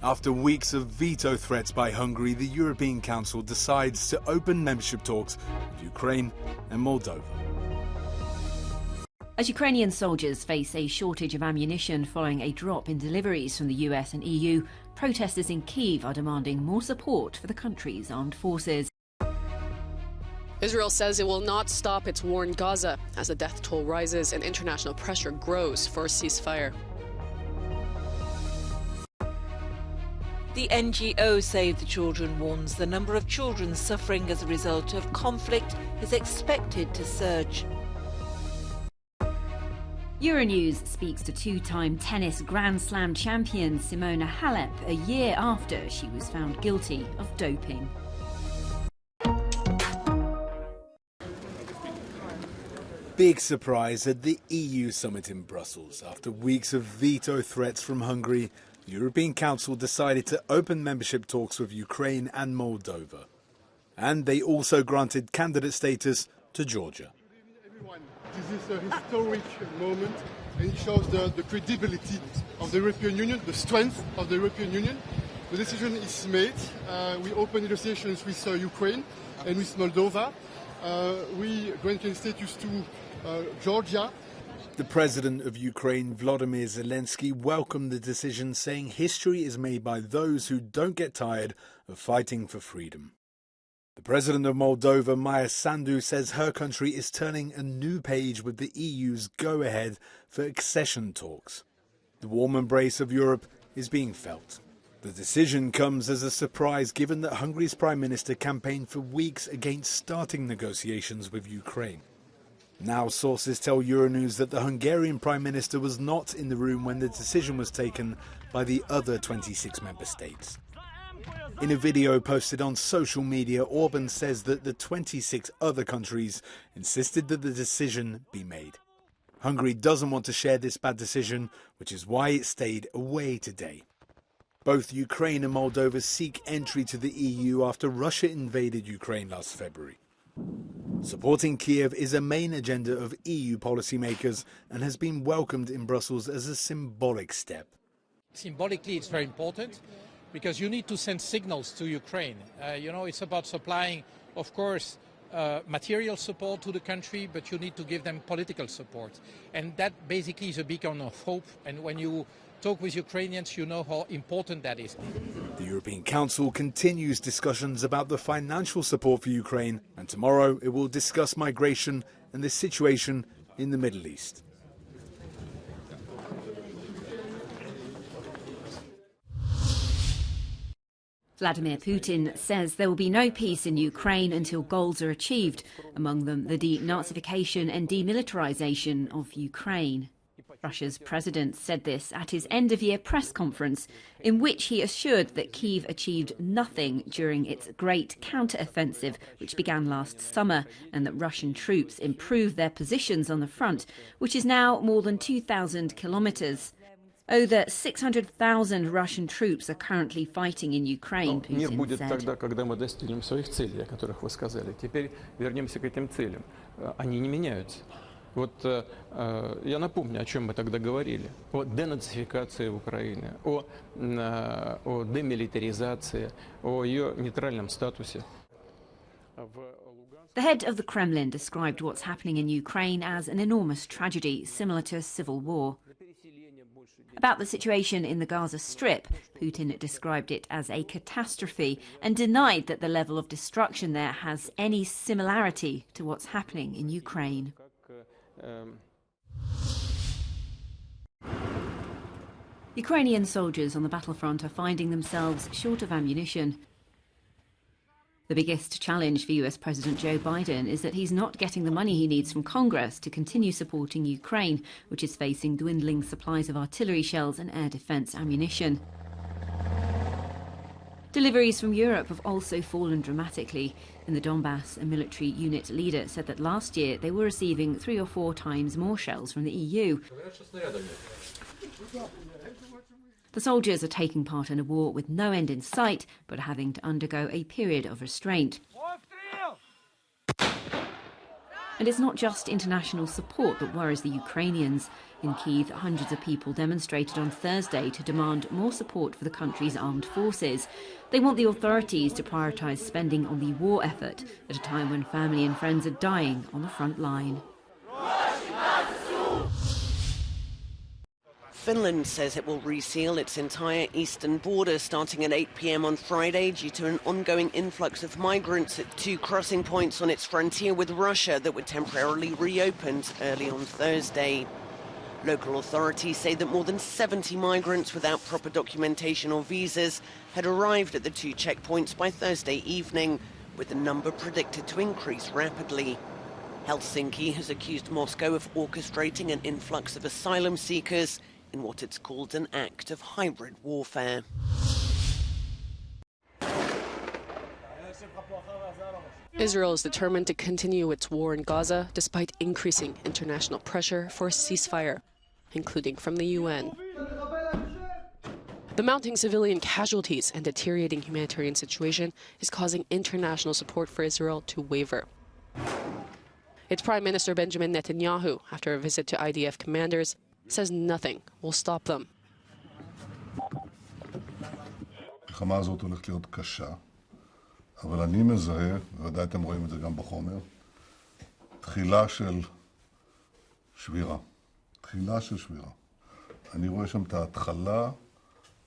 After weeks of veto threats by Hungary, the European Council decides to open membership talks with Ukraine and Moldova. As Ukrainian soldiers face a shortage of ammunition following a drop in deliveries from the US and EU, protesters in Kyiv are demanding more support for the country's armed forces. Israel says it will not stop its war in Gaza as the death toll rises and international pressure grows for a ceasefire. The NGO Save the Children warns the number of children suffering as a result of conflict is expected to surge. Euronews speaks to two-time tennis Grand Slam champion Simona Halep a year after she was found guilty of doping. Big surprise at the EU summit in Brussels. After weeks of veto threats from Hungary, the European Council decided to open membership talks with Ukraine and Moldova. And they also granted candidate status to Georgia. This is a historic moment, and it shows the credibility of the European Union, the strength of the European Union. The decision is made. We open negotiations with Ukraine and with Moldova. We grant status to Georgia. The president of Ukraine, Vladimir Zelensky, welcomed the decision, saying history is made by those who don't get tired of fighting for freedom. The president of Moldova, Maia Sandu, says her country is turning a new page with the EU's go-ahead for accession talks. The warm embrace of Europe is being felt. The decision comes as a surprise given that Hungary's Prime Minister campaigned for weeks against starting negotiations with Ukraine. Now sources tell Euronews that the Hungarian Prime Minister was not in the room when the decision was taken by the other 26 member states. In a video posted on social media, Orban says that the 26 other countries insisted that the decision be made. Hungary doesn't want to share this bad decision, which is why it stayed away today. Both Ukraine and Moldova seek entry to the EU after Russia invaded Ukraine last February. Supporting Kiev is a main agenda of EU policymakers and has been welcomed in Brussels as a symbolic step. Symbolically, it's very important, because you need to send signals to Ukraine. It's about supplying, of course, material support to the country, but you need to give them political support. And that basically is a beacon of hope. And when you talk with Ukrainians, you know how important that is. The European Council continues discussions about the financial support for Ukraine, and tomorrow it will discuss migration and the situation in the Middle East. Vladimir Putin says there will be no peace in Ukraine until goals are achieved, among them the denazification and demilitarization of Ukraine. Russia's president said this at his end-of-year press conference, in which he assured that Kyiv achieved nothing during its great counter-offensive, which began last summer, and that Russian troops improved their positions on the front, which is now more than 2,000 kilometres. Over 600,000 Russian troops are currently fighting in Ukraine, Putin said. Тогда, когда мы достигнем своих целей, о которых вы сказали. Теперь вернемся к этим целям. Они не меняются. Я напомню, о чем мы тогда говорили. О денацификации Украины, о демилитаризации, о ее нейтральном статусе. The head of the Kremlin described what's happening in Ukraine as an enormous tragedy, similar to a civil war. About the situation in the Gaza Strip, Putin described it as a catastrophe and denied that the level of destruction there has any similarity to what's happening in Ukraine. Ukrainian soldiers on the battlefront are finding themselves short of ammunition. The biggest challenge for US President Joe Biden is that he's not getting the money he needs from Congress to continue supporting Ukraine, which is facing dwindling supplies of artillery shells and air defence ammunition. Deliveries from Europe have also fallen dramatically. In the Donbass, a military unit leader said that last year they were receiving 3 or 4 times more shells from the EU. The soldiers are taking part in a war with no end in sight, but are having to undergo a period of restraint. And it's not just international support that worries the Ukrainians. In Kyiv, hundreds of people demonstrated on Thursday to demand more support for the country's armed forces. They want the authorities to prioritise spending on the war effort at a time when family and friends are dying on the front line. Finland says it will reseal its entire eastern border starting at 8 p.m. on Friday due to an ongoing influx of migrants at 2 crossing points on its frontier with Russia that were temporarily reopened early on Thursday. Local authorities say that more than 70 migrants without proper documentation or visas had arrived at the 2 checkpoints by Thursday evening, with the number predicted to increase rapidly. Helsinki has accused Moscow of orchestrating an influx of asylum seekers in what it's called an act of hybrid warfare. Israel is determined to continue its war in Gaza despite increasing international pressure for a ceasefire, including from the UN. The mounting civilian casualties and deteriorating humanitarian situation is causing international support for Israel to waver. Its Prime Minister Benjamin Netanyahu, after a visit to IDF commanders, says nothing will stop them. המלחמה הזאת הולכת להיות קשה, אבל אני מזהה, ודאי אתם רואים את זה גם בחומר, תחילה של שבירה. תחילה של שבירה. אני רואה שם את ההתחלה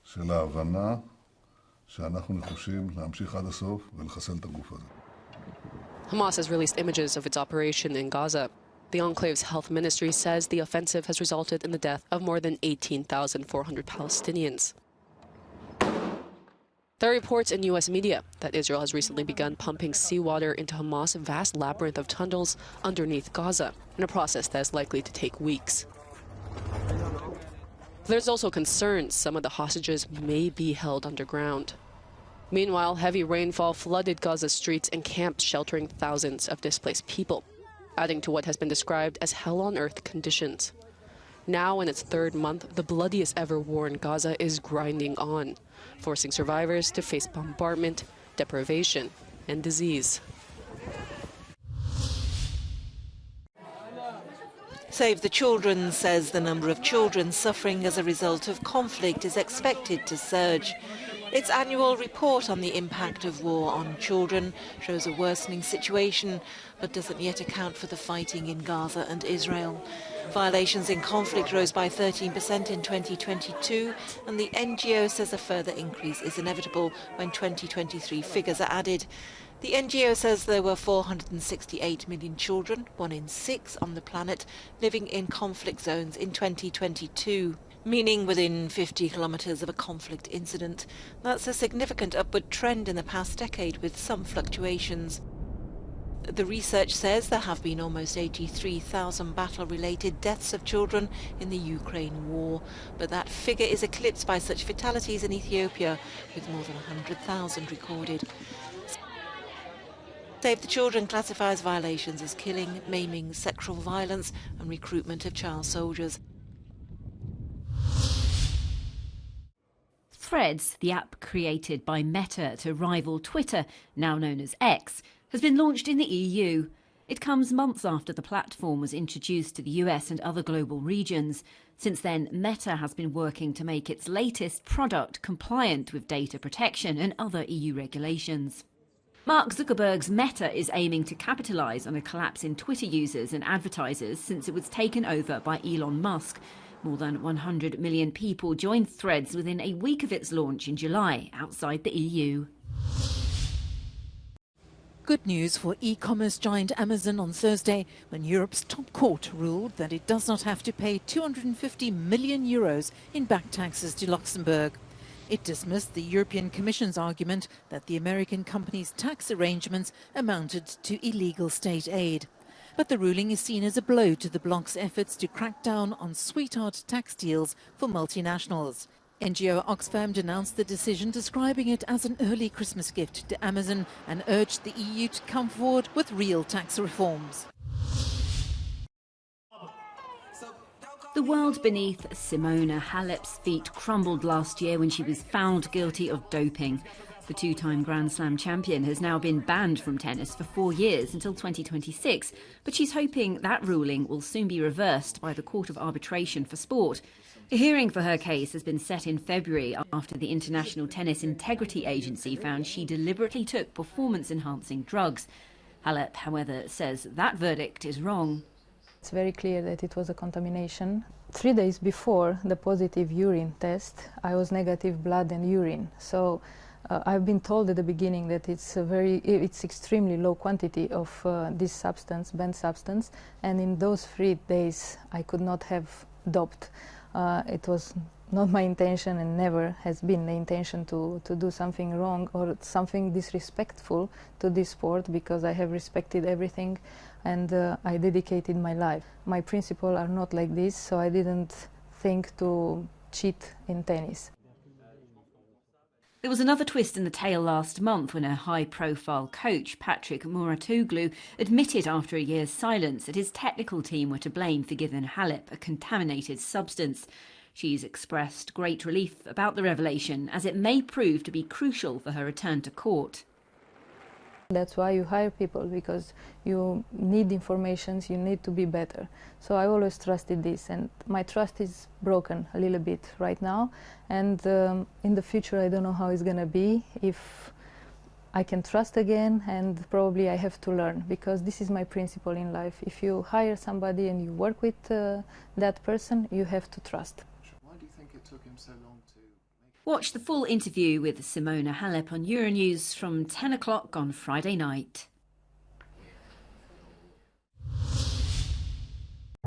של ההבנה שאנחנו נחושים להמשיך עד הסוף ולחסל את הגוף הזה. Hamas has released images of its operation in Gaza. The enclave's health ministry says the offensive has resulted in the death of more than 18,400 Palestinians. There are reports in U.S. media that Israel has recently begun pumping seawater into Hamas' vast labyrinth of tunnels underneath Gaza, in a process that is likely to take weeks. There's also concerns some of the hostages may be held underground. Meanwhile, heavy rainfall flooded Gaza's streets and camps, sheltering thousands of displaced people, adding to what has been described as hell-on-earth conditions. Now, in its 3rd month, the bloodiest ever war in Gaza is grinding on, forcing survivors to face bombardment, deprivation, and disease. Save the Children says the number of children suffering as a result of conflict is expected to surge. Its annual report on the impact of war on children shows a worsening situation, but doesn't yet account for the fighting in Gaza and Israel. Violations in conflict rose by 13% in 2022, and the NGO says a further increase is inevitable when 2023 figures are added. The NGO says there were 468 million children, 1 in 6 on the planet, living in conflict zones in 2022. Meaning within 50 kilometres of a conflict incident. That's a significant upward trend in the past decade, with some fluctuations. The research says there have been almost 83,000 battle-related deaths of children in the Ukraine war, but that figure is eclipsed by such fatalities in Ethiopia, with more than 100,000 recorded. Save the Children classifies violations as killing, maiming, sexual violence and recruitment of child soldiers. Threads, the app created by Meta to rival Twitter, now known as X, has been launched in the EU. It comes months after the platform was introduced to the US and other global regions. Since then, Meta has been working to make its latest product compliant with data protection and other EU regulations. Mark Zuckerberg's Meta is aiming to capitalise on a collapse in Twitter users and advertisers since it was taken over by Elon Musk. More than 100 million people joined Threads within a week of its launch in July outside the EU. Good news for e-commerce giant Amazon on Thursday, when Europe's top court ruled that it does not have to pay €250 million in back taxes to Luxembourg. It dismissed the European Commission's argument that the American company's tax arrangements amounted to illegal state aid. But the ruling is seen as a blow to the bloc's efforts to crack down on sweetheart tax deals for multinationals. NGO Oxfam denounced the decision, describing it as an early Christmas gift to Amazon, and urged the EU to come forward with real tax reforms. The world beneath Simona Halep's feet crumbled last year when she was found guilty of doping. The two-time Grand Slam champion has now been banned from tennis for 4 years until 2026, but she's hoping that ruling will soon be reversed by the Court of Arbitration for Sport. A hearing for her case has been set in February after the International Tennis Integrity Agency found she deliberately took performance-enhancing drugs. Halep, however, says that verdict is wrong. It's very clear that it was a contamination. 3 days before the positive urine test, I was negative blood and urine. So I've been told at the beginning that it's extremely low quantity of this substance, banned substance, and in those 3 days I could not have doped. It was not my intention and never has been the intention to do something wrong or something disrespectful to this sport, because I have respected everything and I dedicated my life. My principles are not like this, so I didn't think to cheat in tennis. There was another twist in the tale last month when a high-profile coach, Patrick Mouratoglou, admitted after a year's silence that his technical team were to blame for giving Halep a contaminated substance. She's expressed great relief about the revelation, as it may prove to be crucial for her return to court. That's why you hire people, because you need information, you need to be better. So I always trusted this, and my trust is broken a little bit right now. And in the future, I don't know how it's going to be, if I can trust again, and probably I have to learn, because this is my principle in life. If you hire somebody and you work with that person, you have to trust. Why do you think it took him so long to... Watch the full interview with Simona Halep on Euronews from 10 o'clock on Friday night.